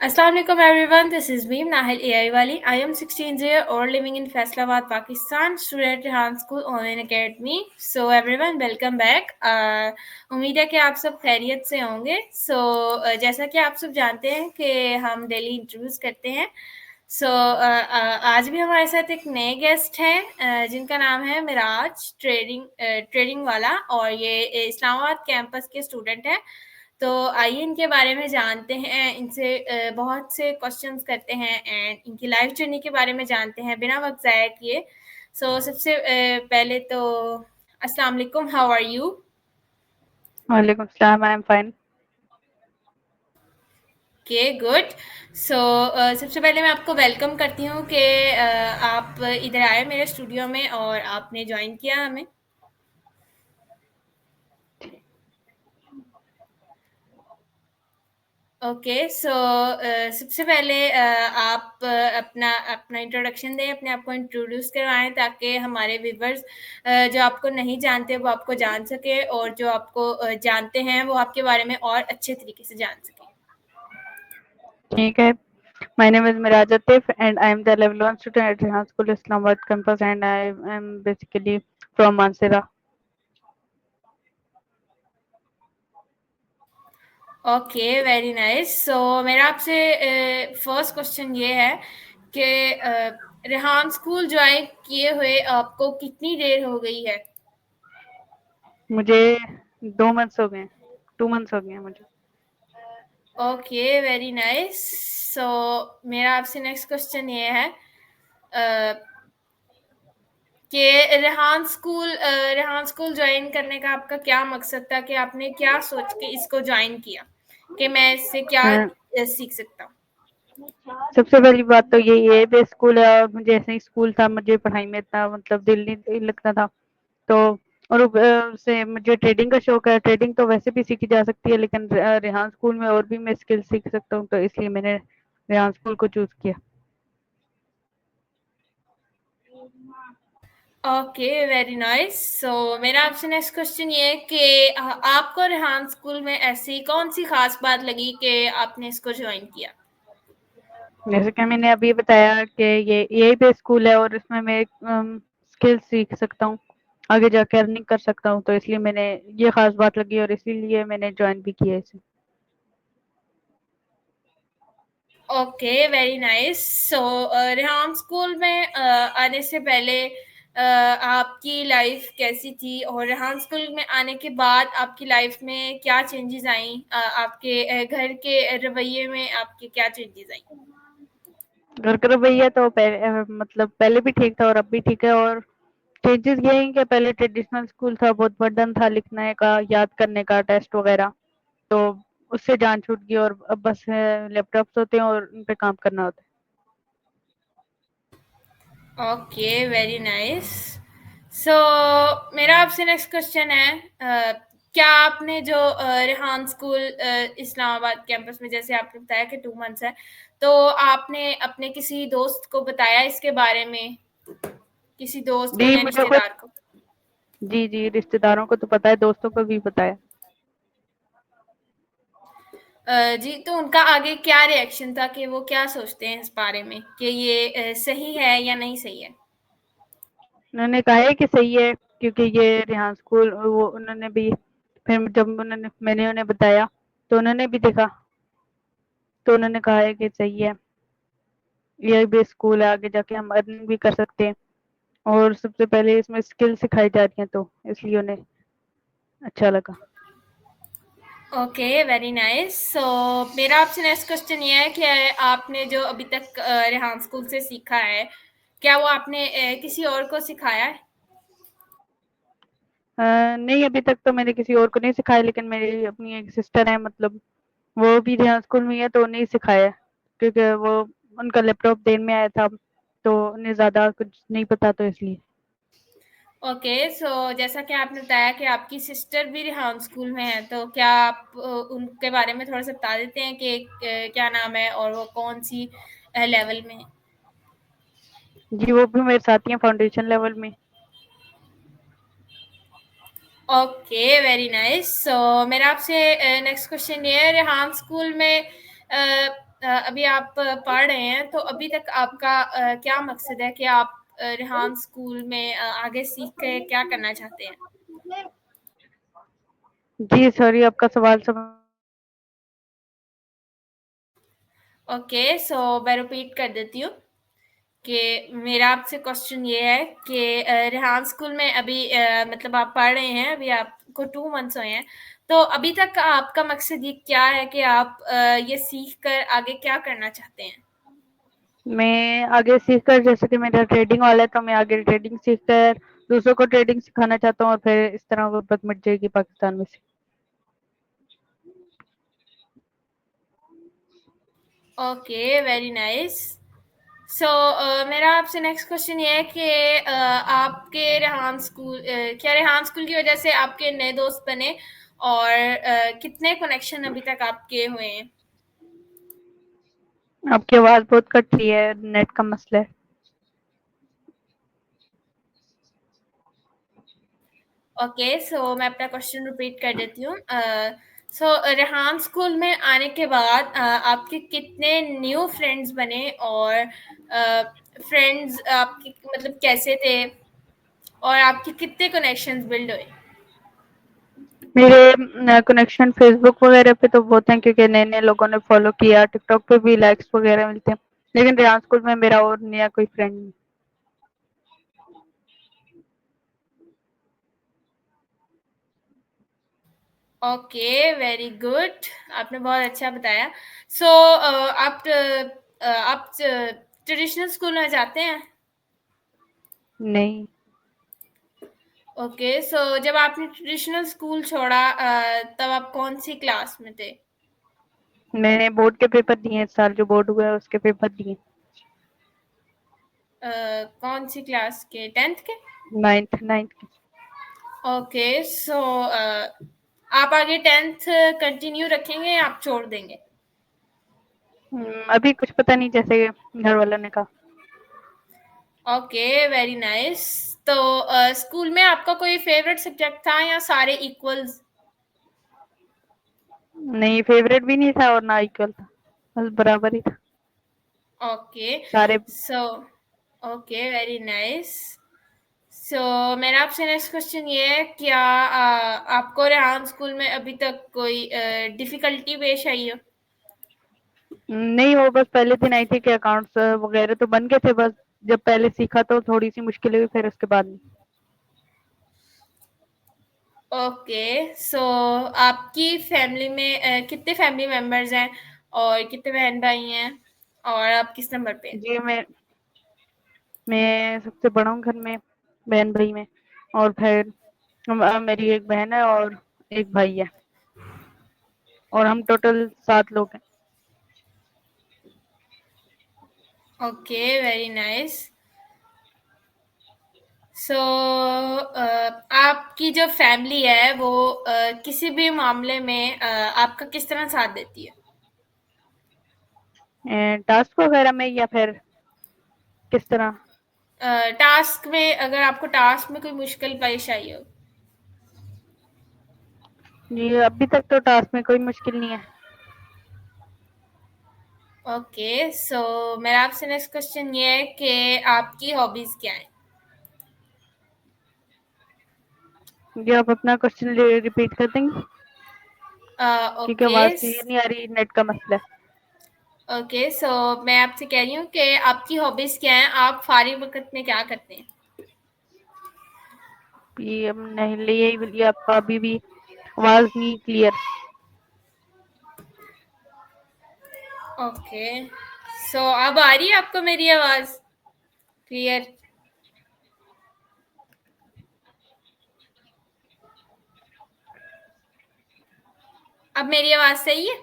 Assalamu alaikum everyone, this is Beam Nahil AI Wali. I am 16 years old living in Faisalabad, Pakistan, student at Rehan School Online Academy. So everyone, welcome back. उम्मीद है कि आप सब खैरियत से होंगे. So जैसा कि आप सब जानते हैं कि हम डेली इंटरव्यूज करते हैं. सो आज भी हमारे साथ एक नए गेस्ट हैं जिनका नाम है मिराज ट्रेडिंग वाला और ये इस्लामाबाद कैंपस के स्टूडेंट हैं. तो आइए इनके बारे में जानते हैं, इनसे बहुत से क्वेश्चंस करते हैं एंड इनकी लाइफ जर्नी के बारे में जानते हैं बिना वक्त ज़ाया किए. सो सबसे पहले तो अस्सलाम वालेकुम, हाउ आर यू? वालेकुम सलाम, I am fine. Okay, good. So सबसे पहले मैं आपको वेलकम करती हूँ कि आप इधर आए मेरे स्टूडियो में और आपने ज्वाइन किया हमें. ओके, सो सबसे पहले आप अपना अपना इंट्रोडक्शन दें, अपने आप को इंट्रोड्यूस करवाएं ताकि हमारे व्यूवर्स जो आपको नहीं जानते वो आपको जान सके और जो आपको जानते हैं वो आपके बारे में और अच्छे तरीके से जान सके. ठीक है. My name is Miraj Atif and I am the level 1 student at Rehan School Islamabad campus and I am basically from Mansehra. Okay, very nice. So मेरा आपसे फर्स्ट क्वेश्चन ये है कि रेहान स्कूल ज्वाइन किए हुए आपको कितनी देर हो गई है? मुझे 2 मंथ्स हो गए, 2 मंथ्स हो गए हैं मुझे. Okay, very nice. सो मेरा आपसे नेक्स्ट क्वेश्चन ये है कि रेहान स्कूल ज्वाइन करने का आपका क्या मकसद था, कि आपने क्या सोच के इसको ज्वाइन किया कि मैं इससे क्या अ, सीख सकता हूँ? सबसे पहली बात तो यही है बेस स्कूल है और मुझे ऐसे ही स्कूल था, मुझे पढ़ाई में इतना मतलब दिल नहीं लगता था. तो और से मुझे ट्रेडिंग का शौक है. ट्रेडिंग तो वैसे भी सीखी जा सकती है लेकिन रेहान स्कूल में और भी मैं स्किल सीख सकता हूँ, तो इसलिए मैंने रेहान स्कूल को चूज किया. Okay, very nice. सो मेरा आपसे नेक्स्ट क्वेश्चन ये है कि आपको रेहान स्कूल में ऐसी कौन सी खास बात लगी कि आपने इसको ज्वाइन किया? जैसे कि मैंने अभी बताया कि ये यही पे स्कूल है और इसमें मैं स्किल सीख सकता हूँ, आगे जाके अर्निंग कर सकता हूँ, तो इसलिए मैंने ये खास बात लगी और इसीलिए मैंने ज्वाइन भी किया इसे. Okay, very nice. So Rehan school में आने से पहले आपकी लाइफ कैसी थी और रेहान स्कूल में आने के बाद आपकी लाइफ में क्या चेंजेस आई? आपके घर के रवैये में आपके क्या चेंजेस आई? घर का रवैया तो मतलब पहले भी ठीक था और अब भी ठीक है. और चेंजेस ये हैं कि पहले ट्रेडिशनल स्कूल था, बहुत बर्डन था लिखने का, याद करने का, टेस्ट वगैरह, तो उससे जान छूट गई और अब बस लैपटॉप्स होते हैं और उन पे काम करना होता है. Okay, very nice. सो मेरा आपसे नेक्स्ट क्वेश्चन है क्या आपने जो रेहान स्कूल इस्लामाबाद कैंपस में, जैसे आपने बताया कि 2 मंथ्स है, तो आपने अपने किसी दोस्त को बताया इसके बारे में, किसी दोस्त को जी या मुझे खुद, रिश्तेदार को? जी जी रिश्तेदारों को तो पता है, दोस्तों को भी पता है. जी, तो उनका आगे क्या रिएक्शन था, कि वो क्या सोचते हैं इस बारे में कि ये सही है या नहीं सही है? उन्होंने कहा है कि सही है क्योंकि ये रेहान स्कूल, वो उन्होंने भी, फिर जब उन्होंने मैंने उन्हें बताया तो उन्होंने भी देखा, तो उन्होंने कहा है कि सही है, ये भी स्कूल है, आगे जाके हम अर्निंग भी कर सकते हैं और सबसे पहले इसमें स्किल सिखाई जा रही हैं, तो इसलिए उन्हें अच्छा लगा. Okay, very nice. सो मेरा आपसे नेक्स्ट क्वेश्चन ये है कि आपने जो अभी तक रेहान स्कूल से सीखा है, क्या वो आपने किसी और को सिखाया है? नहीं, अभी तक तो मैंने किसी और को नहीं सिखाया, लेकिन मेरी अपनी एक सिस्टर है, मतलब वो भी रेहान स्कूल में ही है, तो उन्हें ही सिखाया है क्योंकि वो उनका लैपटॉप देने में आया था, तो उन्हें ज़्यादा कुछ नहीं पता, तो इसलिए. ओके, सो जैसा कि आपने बताया कि आपकी सिस्टर भी रेहान स्कूल में है, तो क्या आप उनके बारे में थोड़ा सा बता देते हैं कि क्या नाम है और वो कौन सी लेवल में है? जी, वो भी मेरे साथ ही हैं फाउंडेशन लेवल में. Okay, very nice. सो मेरा आपसे नेक्स्ट क्वेश्चन ये है, रेहान स्कूल में अभी आप पढ़ रहे हैं, तो अभी तक आपका क्या मकसद है कि आप रेहान स्कूल में आगे सीख के क्या करना चाहते हैं? जी सॉरी, आपका सवाल समझ। ओके, सो मैं रिपीट कर देती हूँ कि मेरा आपसे क्वेश्चन ये है कि रेहान स्कूल में अभी मतलब आप पढ़ रहे हैं, अभी आपको 2 मंथ्स हुए हैं, तो अभी तक आपका मकसद ये क्या है कि आप ये सीख कर आगे क्या करना चाहते हैं? मैं आगे सीखकर, जैसे कि मेरा ट्रेडिंग वाला है, तो मैं आगे ट्रेडिंग सीखकर दूसरों को ट्रेडिंग सिखाना चाहता हूँ, और फिर इस तरह गुर्बत मिट जाएगी पाकिस्तान में से। Okay, very nice. सो मेरा आपसे नेक्स्ट क्वेश्चन ये है कि आपके रेहान स्कूल क्या रेहान स्कूल की वजह से आपके नए दोस्त बने, और कितने कनेक्शन अभी तक आपके हुए हैं? आपकी आवाज़ बहुत कट रही है, नेट का मसला है। ओके, सो मैं अपना क्वेश्चन रिपीट कर देती हूँ। सो रेहान स्कूल में आने के बाद आपके कितने न्यू फ्रेंड्स बने, और फ्रेंड्स आपके मतलब कैसे थे, और आपके कितने कनेक्शंस बिल्ड हुए? मेरे कनेक्शन फेसबुक वगैरह पे तो बहुत हैं, क्योंकि नए नए लोगों ने फॉलो किया, टिकटॉक पे भी लाइक्स वगैरह मिलते हैं, लेकिन रेहान स्कूल में मेरा और नया कोई फ्रेंड नहीं। Okay, very good. आपने बहुत अच्छा बताया। सो आप ट्रेडिशनल स्कूल में जाते हैं? नहीं। ओके, सो जब आपने ट्रेडिशनल स्कूल छोड़ा तब आप कौन सी क्लास में थे? मैंने बोर्ड के पेपर दिए, इस साल जो बोर्ड हुआ है उसके पेपर दिए। कौन सी क्लास के? 10th के? नाइन्थ नाइन्थ के। ओके, सो आप आगे 10th कंटिन्यू रखेंगे या आप छोड़ देंगे? अभी कुछ पता नहीं, जैसे घर वालों ने कहा। Okay, very nice. तो स्कूल में आपका कोई फेवरेट सब्जेक्ट था या सारे इक्वल्स? नहीं, फेवरेट भी नहीं था और ना इक्वल था, बस बराबर ही था ओके, सारे। So okay, very nice. So मेरा आपसे नेक्स्ट क्वेश्चन ये है, क्या आपको रेहान स्कूल में अभी तक कोई डिफिकल्टी पेश आई हो? नहीं, वो बस पहले दिन आई थी कि अकाउंट्स वगैरह तो बन गए थे, बस जब पहले सीखा तो थोड़ी सी मुश्किल हुई, फिर उसके बाद नहीं। ओके, सो आपकी फैमिली में कितने फैमिली मेंबर्स हैं, और कितने बहन भाई हैं, और आप किस नंबर पे हैं? जी, मैं सबसे बड़ा हूँ घर में, बहन भाई में, और फिर मेरी एक बहन है और एक भाई है, और हम टोटल 7 लोग हैं। Okay, very nice. सो आपकी जो फैमिली है वो किसी भी मामले में आपका किस तरह साथ देती है? टास्क वगैरह में या फिर किस तरह? टास्क में, अगर आपको टास्क में कोई मुश्किल पेश आई हो? जी, अभी तक तो टास्क में कोई मुश्किल नहीं है। ओके, सो मेरा आपसे नेक्स्ट क्वेश्चन ये है कि आपकी हॉबीज क्या है? जी, आप अपना क्वेश्चन रिपीट कर देंगे, क्योंकि ओके। आवाज़ क्लियर नहीं आ रही, नेट का मसला है। ओके, सो मैं आपसे कह रही हूँ कि आपकी हॉबीज क्या हैं, आप फारिग वक्त में क्या करते हैं? ये अब नहीं, यही बोलिए, आपका अभी भी आवाज़ नहीं क्लियर। ओके, सो अब आ रही है आपको मेरी आवाज क्लियर? अब मेरी आवाज सही है?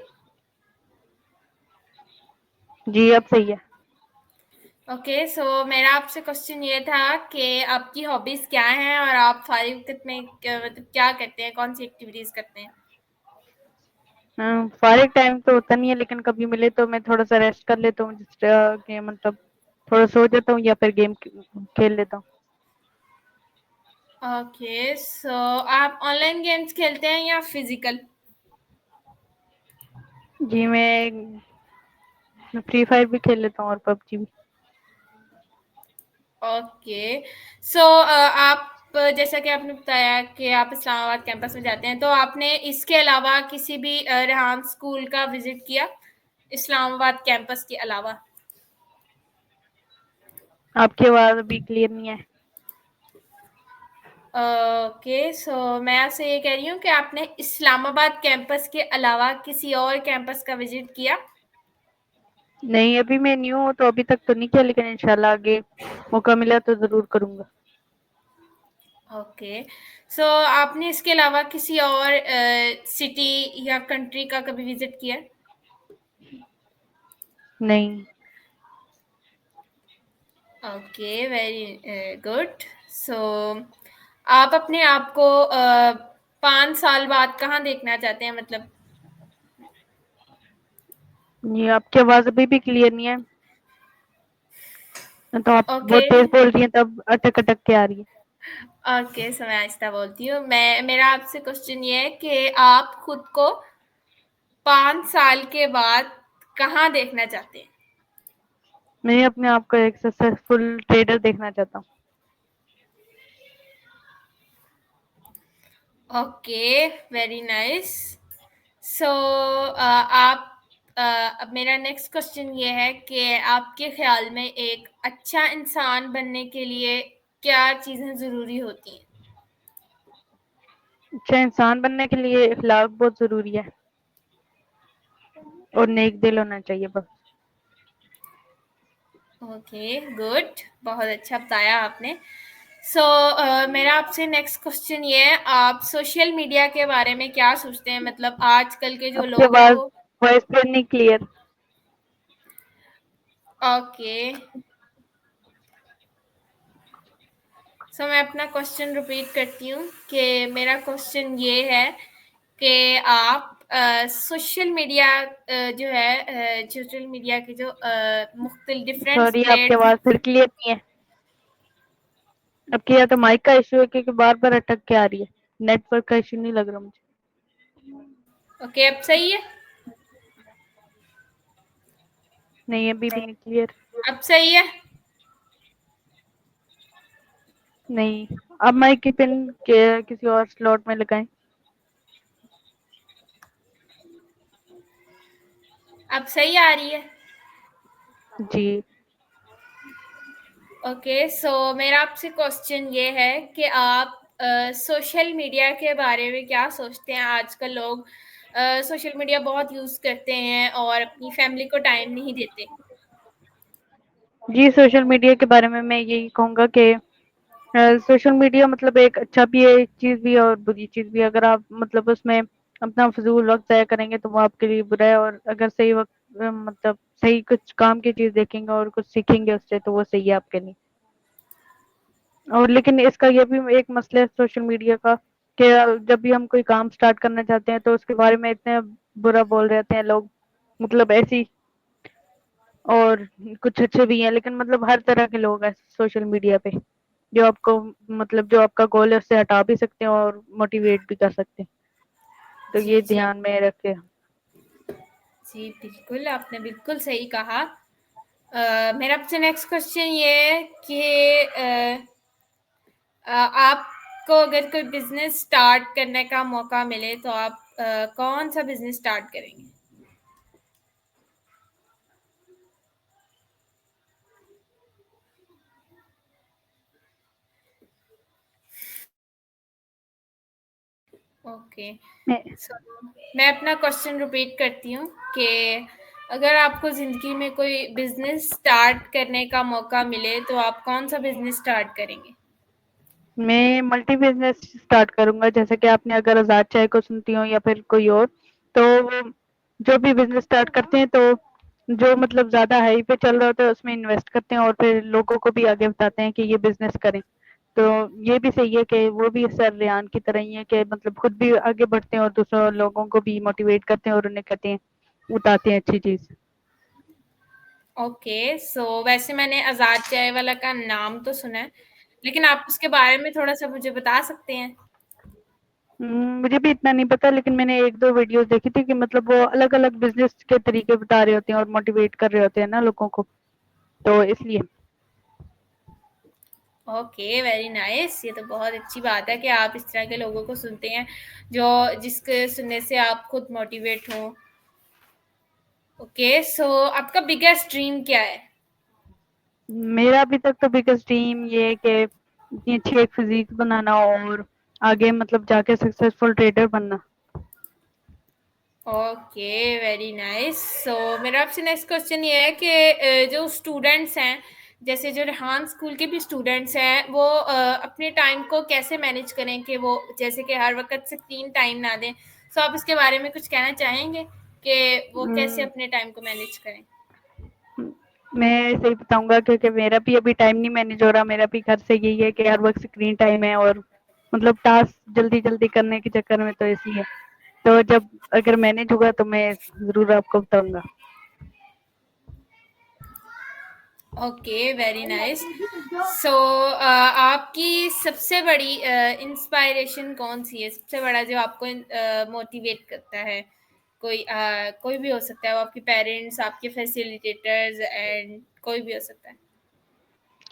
जी, अब सही है। ओके, सो मेरा आपसे क्वेश्चन ये था कि आपकी हॉबीज क्या हैं, और आप फारिग वक्त में मतलब क्या करते हैं, कौन सी एक्टिविटीज करते हैं? फारिग टाइम तो होता नहीं है, लेकिन कभी मिले तो मैं थोड़ा सा रेस्ट कर लेता हूँ, जिस के मतलब थोड़ा सो जाता हूँ या फिर गेम खेल लेता हूँ। ओके, सो आप ऑनलाइन गेम्स खेलते हैं या फिजिकल? जी, मैं मैं फ्री फायर भी खेल लेता हूँ और पबजी भी। ओके, सो आप जैसा कि आपने बताया कि आप इस्लामाबाद कैंपस में जाते हैं, तो आपने इसके अलावा किसी भी रेहान स्कूल का विजिट किया इस्लामाबाद कैंपस के अलावा? आपकी आवाज़ अभी क्लियर नहीं है। ओके, सो मैं आपसे ये कह रही हूँ कि आपने इस्लामाबाद कैंपस के अलावा किसी और कैंपस का विजिट किया? नहीं, अभी मैं न्यू हूँ तो अभी तक तो नहीं किया, लेकिन इंशाल्लाह आगे मौका मिला तो ज़रूर करूँगा। ओके, सो आपने इसके अलावा किसी और सिटी या कंट्री का कभी विजिट किया? नहीं। Okay, very good. सो आप अपने आप को 5 साल बाद कहाँ देखना चाहते हैं, मतलब? ये आपकी आवाज़ अभी भी क्लियर नहीं है। तो आप ओके, बहुत तेज़ बोल रही हैं, तब अटक-अटक के आ रही है। ओके, सो मैं आहिस्ता बोलती हूँ। मेरा आपसे क्वेश्चन ये है कि आप खुद को 5 साल के बाद कहाँ देखना चाहते हैं? मैं अपने आप को एक सक्सेसफुल ट्रेडर देखना चाहता हूँ। Okay, very nice. सो आप अब मेरा नेक्स्ट क्वेश्चन ये है कि आपके ख़्याल में एक अच्छा इंसान बनने के लिए क्या चीज़ें ज़रूरी होती हैं? अच्छा इंसान बनने के लिए अखलाक बहुत ज़रूरी है और नेक दिल होना चाहिए बस। ओके, गुड, बहुत अच्छा बताया आपने। सो मेरा आपसे नेक्स्ट क्वेश्चन ये है, आप सोशल मीडिया के बारे में क्या सोचते हैं? मतलब आजकल के जो आपकी लोग हैं आवाज़ वो वॉइस फिर नहीं क्लियर। ओके, सो मैं अपना क्वेश्चन रिपीट करती हूँ कि मेरा क्वेश्चन ये है कि आप सोशल मीडिया जो है सोशल मीडिया के जो मुख्तलिफ डिफरेंट सॉरी, आपकी प्लेट्स। आवाज़ फिर क्लियर नहीं है। आपके या तो माइक का इशू है, क्योंकि बार-बार अटक के आ रही है। नेटवर्क का इशू नहीं लग रहा मुझे। ओके, अब सही है? नहीं, अभी भी नहीं क्लियर। अब सही है? नहीं, अब माइक की पिन के किसी और स्लॉट में लगाएँ। अब सही आ रही है? जी। ओके, सो मेरा आपसे क्वेश्चन ये है कि आप सोशल मीडिया के बारे में क्या सोचते हैं? आजकल लोग सोशल मीडिया बहुत यूज़ करते हैं और अपनी फैमिली को टाइम नहीं देते। जी, सोशल मीडिया के बारे में मैं यही कहूँगा कि सोशल मीडिया मतलब एक अच्छा भी है चीज़ भी है और बुरी चीज़ भी है। अगर आप मतलब उसमें अपना फ़िज़ूल वक़्त ज़ाया करेंगे तो वो आपके लिए बुरा है, और अगर सही वक़्त मतलब सही कुछ काम की चीज़ देखेंगे और कुछ सीखेंगे उससे तो वो सही है आपके लिए। और लेकिन इसका ये भी एक मसला है सोशल मीडिया का कि जब भी हम कोई काम स्टार्ट करना चाहते हैं तो उसके बारे में इतने बुरा बोल रहते हैं लोग, मतलब ऐसी, और कुछ अच्छे भी हैं, लेकिन मतलब हर तरह के लोग हैं सोशल मीडिया पे, जो आपको मतलब जो आपका गोल है उससे हटा भी सकते हैं और मोटिवेट भी कर सकते हैं। तो जी, ये जी। ध्यान में रखें। जी, बिल्कुल, आपने बिल्कुल सही कहा। मेरा आपसे नेक्स्ट क्वेश्चन ये है कि आपको अगर कोई बिज़नेस स्टार्ट करने का मौका मिले तो आप कौन-सा बिज़नेस स्टार्ट करेंगे? ओके, मैं सो मैं अपना क्वेश्चन रिपीट करती हूँ कि अगर आपको ज़िंदगी में कोई बिज़नेस स्टार्ट करने का मौका मिले तो आप कौन-सा बिज़नेस स्टार्ट करेंगे? मैं मल्टी बिज़नेस स्टार्ट करूँगा, जैसे कि आपने अगर आज़ाद चाय को सुनती हो या फिर कोई और, तो वो जो भी बिज़नेस स्टार्ट करते हैं तो जो मतलब ज़्यादा हाई पे चल रहा होता है उसमें इन्वेस्ट करते हैं और फिर लोगों को भी आगे बताते हैं कि ये बिज़नेस करें। तो ये भी सही है कि वो भी सर रेहान की तरह ही है कि मतलब खुद भी आगे बढ़ते हैं और दूसरों लोगों को भी मोटिवेट करते हैं और उन्हें कहते हैं, बताते हैं अच्छी चीज़। ओके, सो वैसे मैंने आज़ाद चाय वाला का नाम तो सुना है, लेकिन आप उसके बारे में थोड़ा-सा मुझे बता सकते हैं? मुझे भी इतना नहीं पता, लेकिन मैंने 1-2 वीडियोज़ देखी थी कि मतलब वो अलग-अलग बिज़नेस के तरीके बता रहे होते हैं और मोटिवेट कर रहे होते हैं ना लोगों को, तो इसलिए। Okay, very nice. ये तो बहुत अच्छी बात है कि आप इस तरह के लोगों को सुनते हैं, जो जिसके सुनने से आप खुद मोटिवेट हों। ओके, सो आपका बिगेस्ट ड्रीम क्या है? मेरा अभी तक तो बिगेस्ट ड्रीम ये है कि इतनी अच्छी एक फिज़ीक बनाना और आगे मतलब जाके सक्सेसफुल ट्रेडर बनना। Okay, very nice. सो मेरा आपसे नेक्स्ट क्वेश्चन ये है कि जो स्टूडेंट्स हैं, जैसे जो रेहान स्कूल के भी स्टूडेंट्स हैं, वो अपने टाइम को कैसे मैनेज करें कि वो जैसे कि हर वक़्त स्क्रीन टाइम ना दें। सो आप इसके बारे में कुछ कहना चाहेंगे कि वो कैसे उम, अपने टाइम को मैनेज करें? मैं ऐसे ही बताऊँगा क्योंकि मेरा भी अभी टाइम नहीं मैनेज हो रहा, मेरा भी घर से यही है कि हर वक़्त स्क्रीन टाइम है और मतलब टास्क जल्दी-जल्दी करने के चक्कर में तो इसलिए। तो जब अगर मैनेज होगा तो मैं ज़रूर आपको बताऊँगा। Okay, very nice. सो आपकी सबसे बड़ी इंस्पायरेशन कौन-सी है? सबसे बड़ा जो आपको मोटिवेट करता है? कोई भी हो सकता है, वो आपके पेरेंट्स, आपके फैसिलिटेटर्स एंड कोई भी हो सकता है।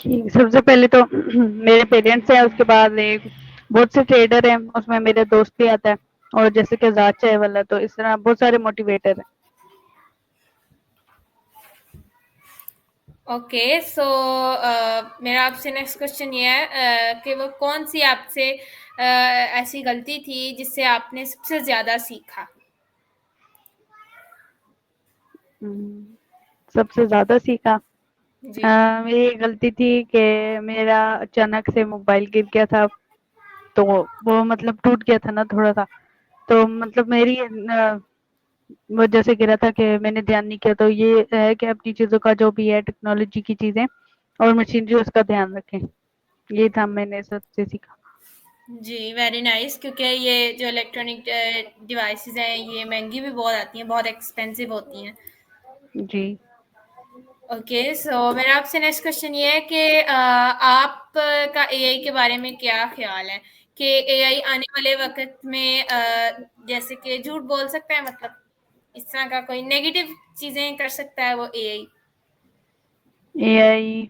ठीक, सबसे पहले तो मेरे पेरेंट्स हैं, उसके बाद एक बहुत से ट्रेडर हैं, उसमें मेरा दोस्त भी आता है और जैसे कि आज़ाद चाय वाला, तो इस तरह बहुत सारे मोटिवेटर हैं। ओके, सो मेरा आपसे नेक्स्ट क्वेश्चन ये है कि वो कौन-सी आपसे ऐसी गलती थी जिससे आपने सबसे ज़्यादा सीखा? सबसे ज़्यादा सीखा जी। मेरी गलती थी कि मेरा अचानक से मोबाइल गिर गया था, तो वो मतलब टूट गया था ना थोड़ा-सा, तो मतलब मेरी वो जैसे गिरा था कि मैंने ध्यान नहीं किया, तो ये है कि अपनी चीज़ों का जो भी है टेक्नोलॉजी की चीज़ें और मशीनरी उसका ध्यान रखें। ये था मैंने सबसे सीखा। जी, वेरी नाइस। क्योंकि ये जो इलेक्ट्रॉनिक डिवाइसेज़ हैं, ये महँगी भी बहुत आती हैं, बहुत एक्सपेंसिव होती हैं। जी। ओके, सो मेरा आपसे नेक्स्ट क्वेश्चन ये है कि का एआई के बारे में क्या ख़्याल है? कि एआई आने वाले वक़्त में जैसे कि झूठ बोल सकता है, मतलब इस तरह का कोई नेगेटिव चीज़ें कर सकता है वो एआई? एआई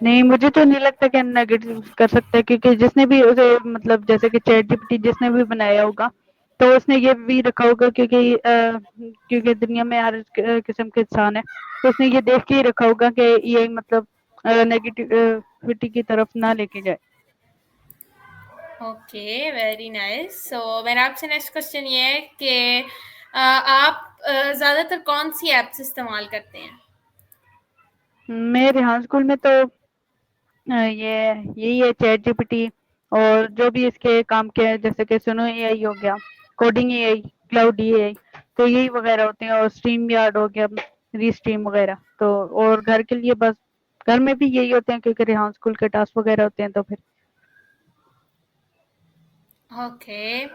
नहीं, मुझे तो नहीं लगता कि नेगेटिव कर सकता है, क्योंकि जिसने भी उसे मतलब जैसे कि चैट जीपीटी जिसने भी बनाया होगा, तो उसने ये भी रखा होगा क्योंकि दुनिया में हर किस्म के इंसान है, तो उसने ये देख के ही रखा होगा कि एआई मतलब नेगेटिविटी की तरफ ना लेके जाए। Okay, very nice. सो मेरा आपसे नेक्स्ट क्वेश्चन ये है कि आप ज़्यादातर कौन-सी ऐप्स इस्तेमाल करते हैं? मैं रेहान स्कूल में तो ये यही है चैट जीपीटी और जो भी इसके काम के हैं, जैसे कि सुनो एआई हो गया, कोडिंग एआई, क्लाउड एआई, तो यही वगैरह होते हैं और स्ट्रीम यार्ड हो गया, रीस्ट्रीम वगैरह। तो और घर के लिए बस घर में भी यही होते हैं क्योंकि रेहान स्कूल के टास्क वगैरह होते हैं, तो फिर ओके।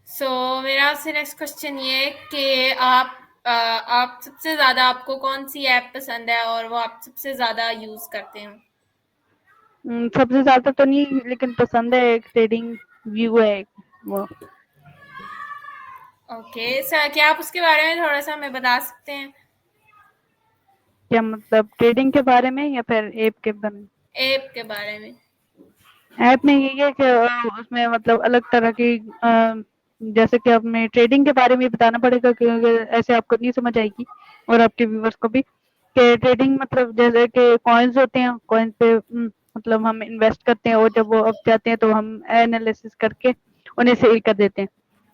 सो मेरा आपसे नेक्स्ट क्वेश्चन ये है कि आप सबसे ज़्यादा आपको कौन-सी ऐप पसंद है और वो आप सबसे ज़्यादा यूज़ करते हो? सबसे ज़्यादा तो नहीं, लेकिन पसंद है एक ट्रेडिंग व्यू है एक वो। ओके, सर क्या आप उसके बारे में थोड़ा-सा हमें बता सकते हैं? क्या मतलब ट्रेडिंग के बारे में या फिर ऐप के बारे में? ऐप के बारे में। ऐप में यही है कि उसमें मतलब अलग तरह की जैसे कि हमें ट्रेडिंग के बारे में बताना पड़ेगा, क्योंकि ऐसे आपको नहीं समझ आएगी और आपके व्यूवर्स को भी, कि ट्रेडिंग मतलब जैसे कि कॉइन्स होते हैं, कॉइन पे मतलब हम इन्वेस्ट करते हैं और जब वो अप जाते हैं तो हम एनालिसिस करके उन्हें सेल कर देते हैं।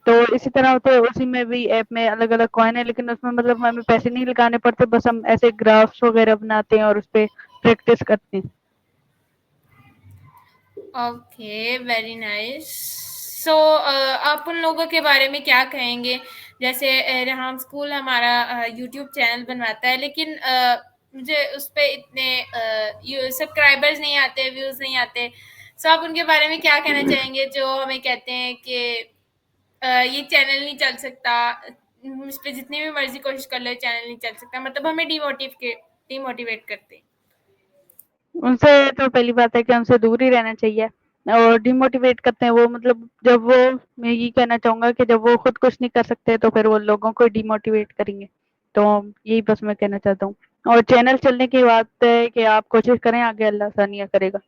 तो इसी तरह होते है, उसी में भी ऐप में अलग-अलग कॉइन है, लेकिन उसमें मतलब हमें पैसे नहीं लगाने पड़ते, बस हम ऐसे ग्राफ्स वगैरह बनाते हैं और उस पे प्रैक्टिस करते हैं। Okay, very nice. सो आप उन लोगों के बारे में क्या कहेंगे? जैसे रेहान स्कूल हमारा यूट्यूब चैनल बनवाता है, लेकिन मुझे उस पे इतने सब्सक्राइबर्स नहीं आते, व्यूज़ नहीं आते। सो आप उनके बारे में क्या कहना चाहेंगे जो हमें कहते हैं कि ये चैनल नहीं चल सकता, इस पे जितनी भी मर्ज़ी कोशिश कर लो, ये चैनल नहीं चल सकता, मतलब हमें डिमोटिवेट करते हैं। उनसे तो पहली बात है कि उनसे दूर ही रहना चाहिए। और डिमोटिवेट करते हैं वो, मतलब जब वो, मैं ये कहना चाहूँगा कि जब वो खुद कुछ नहीं कर सकते तो फिर वो लोगों को डिमोटिवेट करेंगे। तो यही बस मैं कहना चाहता हूँ। और चैनल चलने की बात है कि आप कोशिश करें, आगे अल्लाह आसानियाँ करेगा।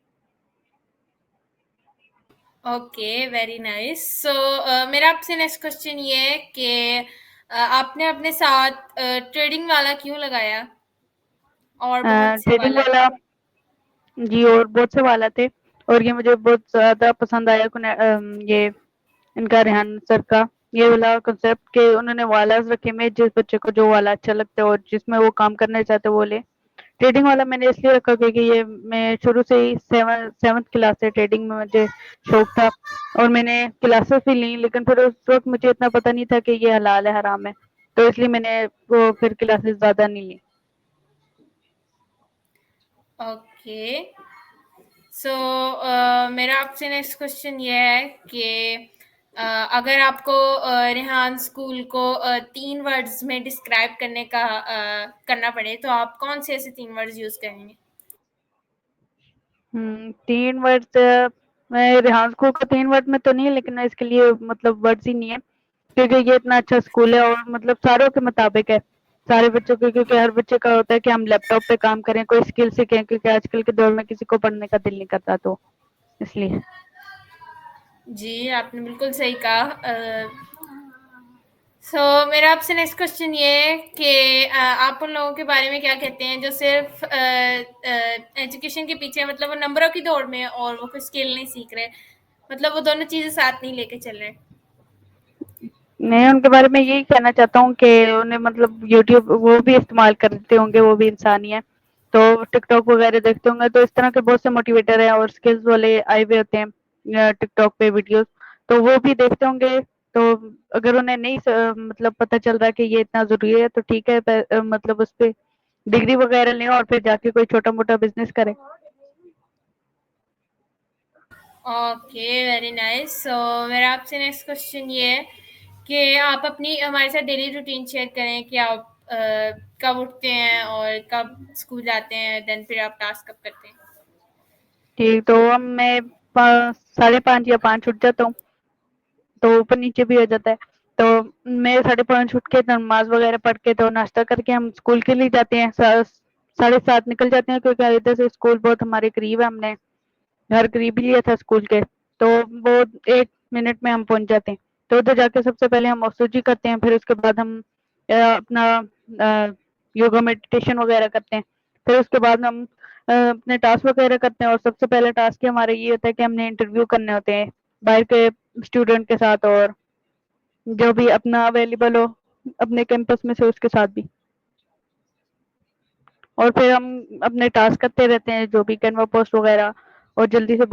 Okay, very nice. सो मेरा आपसे नेक्स्ट क्वेश्चन ये है कि आपने अपने साथ ट्रेडिंग वाला क्यों लगाया? और बहुत से ट्रेडिंग वाला थे। वाला, जी, और बहुत से वाला थे, और ये मुझे बहुत ज़्यादा पसंद आया ये इनका रेहान सर का ये वाला कॉन्सेप्ट कि उन्होंने वालास रखे में, जिस बच्चे को जो वाला अच्छा लगता है और जिसमें वो काम करना चाहते हैं वो ले। ट्रेडिंग वाला मैंने इसलिए रखा क्योंकि ये मैं शुरू से ही सेवन्थ क्लास से ट्रेडिंग में मुझे शौक था, और मैंने क्लासेस भी ली, लेकिन फिर उस वक्त मुझे इतना पता नहीं था कि ये हलाल है हराम है, तो इसलिए मैंने वो फिर क्लासेस ज़्यादा नहीं ली। ओके। सो मेरा आपसे नेक्स्ट क्वेश्चन ये है कि अगर आपको रेहान स्कूल को 3 वर्ड्स में डिस्क्राइब करना पड़े तो आप कौन से ऐसे 3 वर्ड्स यूज़ करेंगे? 3 वर्ड्स, मैं रेहान स्कूल को 3 वर्ड में तो नहीं, लेकिन इसके लिए मतलब वर्ड्स ही नहीं है, क्योंकि ये इतना अच्छा स्कूल है और मतलब सारों के मुताबिक है, सारे बच्चों के, क्योंकि हर बच्चे का होता है कि हम लैपटॉप पे काम करें, कोई स्किल सीखें, क्योंकि आजकल के दौर में किसी को पढ़ने का दिल नहीं करता, तो इसलिए। जी, आपने बिल्कुल सही कहा। सो मेरा आपसे नेक्स्ट क्वेश्चन ये है कि आप उन लोगों के बारे में क्या कहते हैं जो सिर्फ एजुकेशन के पीछे, मतलब वो नंबरों की दौड़ में और वो कोई स्किल नहीं सीख रहे, मतलब वो दोनों चीज़ें साथ नहीं लेके चल रहे? मैं उनके बारे में यही कहना चाहता हूँ कि उन्हें मतलब यूट्यूब वो भी इस्तेमाल करते होंगे, वो भी इंसान ही है, तो टिकटॉक वगैरह देखते होंगे, तो इस तरह के बहुत से मोटिवेटर हैं और स्किल्स वाले आए हुए होते हैं टिकटॉक पे वीडियोस, तो वो भी देखते होंगे। तो अगर उन्हें नहीं मतलब पता चल रहा कि ये इतना ज़रूरी है, तो ठीक है, मतलब उस पे डिग्री वगैरह लें और फिर जाके कोई छोटा मोटा बिजनेस करें। Okay, very nice. सो मेरा आपसे नेक्स्ट क्वेश्चन ये है कि आप अपनी हमारे साथ डेली रूटीन शेयर करें कि आप कब उठते हैं और कब स्कूल जाते हैं, देन फिर आप टास्क कब करते हैं? ठीक, तो अब मैं 5:30 या 5 उठ जाता हूँ, तो ऊपर नीचे भी हो जाता है। तो मैं 5:30 उठ के नमाज वगैरह पढ़ के तो नाश्ता करके हम स्कूल के लिए जाते हैं, 7:30 निकल जाते हैं, क्योंकि इधर से स्कूल बहुत हमारे करीब है, हमने घर करीब ही लिया था स्कूल के, तो वो 1 मिनट में हम पहुंच जाते हैं। तो उधर जाके सबसे पहले हम मौसूजी करते हैं, फिर उसके बाद हम अपना योगा मेडिटेशन वगैरह करते हैं, फिर उसके बाद हम अपने टास्क वगैरह करते हैं, और सबसे पहले टास्क हमारा ये होता है कि हमने इंटरव्यू करने होते हैं बाहर के स्टूडेंट के साथ, और जो भी अपना अवेलेबल हो अपने कैंपस में से उसके साथ भी, और फिर हम अपने टास्क करते रहते हैं जो भी कैनवा पोस्ट वगैरह, और जल्दी से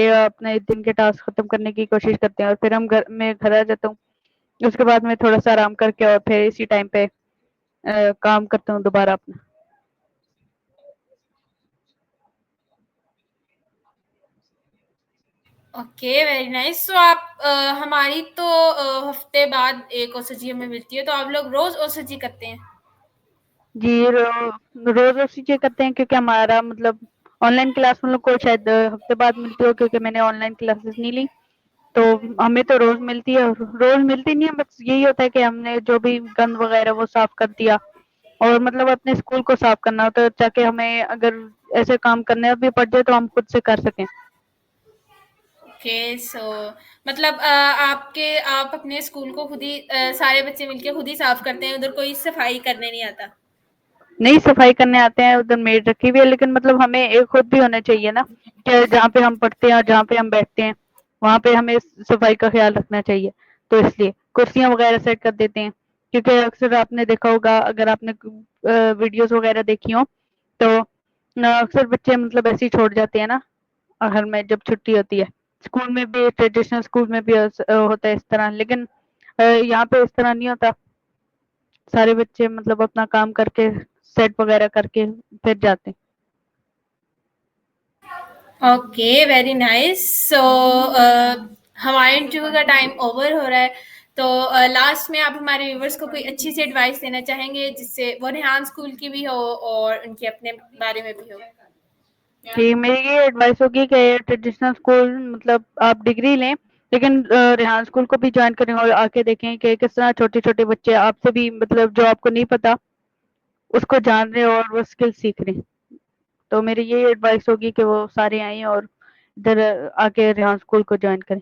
अपने दिन के टास्क खत्म करने की कोशिश करते हैं, और फिर मैं घर आ जाता हूँ। उसके बाद मैं थोड़ा सा आराम करके और फिर इसी टाइम पे काम करता हूँ दोबारा अपना। Okay, very nice. सो आप हमारी तो हफ्ते बाद एक ओसजी हमें मिलती है, तो आप लोग रोज ओसजी करते हैं? जी, रोज उसी चीज़ करते हैं, क्योंकि हमारा मतलब ऑनलाइन क्लास हम लोग को शायद हफ्ते बाद मिलती हो, क्योंकि मैंने ऑनलाइन क्लासेस नहीं ली, तो हमें तो रोज मिलती है। रोज मिलती नहीं है, बस यही होता है कि हमने जो भी गंद वगैरह वो साफ कर दिया, और मतलब अपने स्कूल को साफ करना होता है, ताकि हमें अगर ऐसे काम करने भी पड़ जाए तो हम खुद से कर सकें। ओके, सो मतलब आप अपने स्कूल को खुद ही सारे बच्चे मिलके खुद ही साफ करते हैं, उधर कोई सफाई करने नहीं आता? नहीं, सफाई करने आते हैं, उधर मेड रखी हुई है, लेकिन मतलब हमें एक खुद भी होना चाहिए ना, कि जहाँ पे हम पढ़ते हैं और जहाँ पे हम बैठते हैं वहाँ पे हमें सफाई का ख्याल रखना चाहिए, तो इसलिए कुर्सियाँ वगैरह सेट कर देते हैं, क्योंकि अक्सर आपने देखा होगा, अगर आपने वीडियोस वगैरह देखी हो, तो अक्सर बच्चे मतलब ऐसे ही छोड़ जाते हैं ना, घर में जब छुट्टी होती है। स्कूल में भी, ट्रेडिशनल स्कूल में भी होता है इस तरह, लेकिन यहाँ पे इस तरह नहीं होता, सारे बच्चे मतलब अपना काम करके सेट वगैरह करके फिर जाते हैं। Okay, very nice. सो हमारे इंटरव्यू का टाइम ओवर हो रहा है, तो लास्ट में आप हमारे व्यूवर्स को कोई अच्छी सी एडवाइस देना चाहेंगे जिससे वो रेहान स्कूल की भी हो और उनके अपने बारे में भी हो? कि मेरी ये एडवाइस होगी कि ट्रेडिशनल स्कूल मतलब आप डिग्री लें, लेकिन रेहान स्कूल को भी ज्वाइन करें और आके देखें कि किस तरह छोटे-छोटे बच्चे आपसे भी मतलब जो आपको नहीं पता, उसको जान रहे हैं और वो स्किल सीख रहे हैं। तो मेरी ये एडवाइस होगी कि वो सारे आएँ और इधर आके रेहान स्कूल को ज्वाइन करें।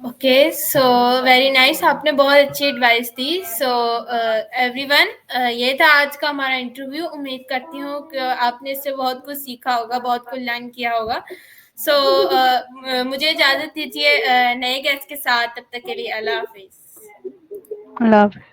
ओके, सो वेरी नाइस, आपने बहुत अच्छी एडवाइस दी। सो एवरीवन, ये था आज का हमारा इंटरव्यू। उम्मीद करती हूँ कि आपने इससे बहुत कुछ सीखा होगा, बहुत कुछ लर्न किया होगा। सो मुझे इजाज़त दीजिए नए गेस्ट के साथ। तब तक के लिए अल्लाह हाफिज़। अल्लाह हाफ़िज़।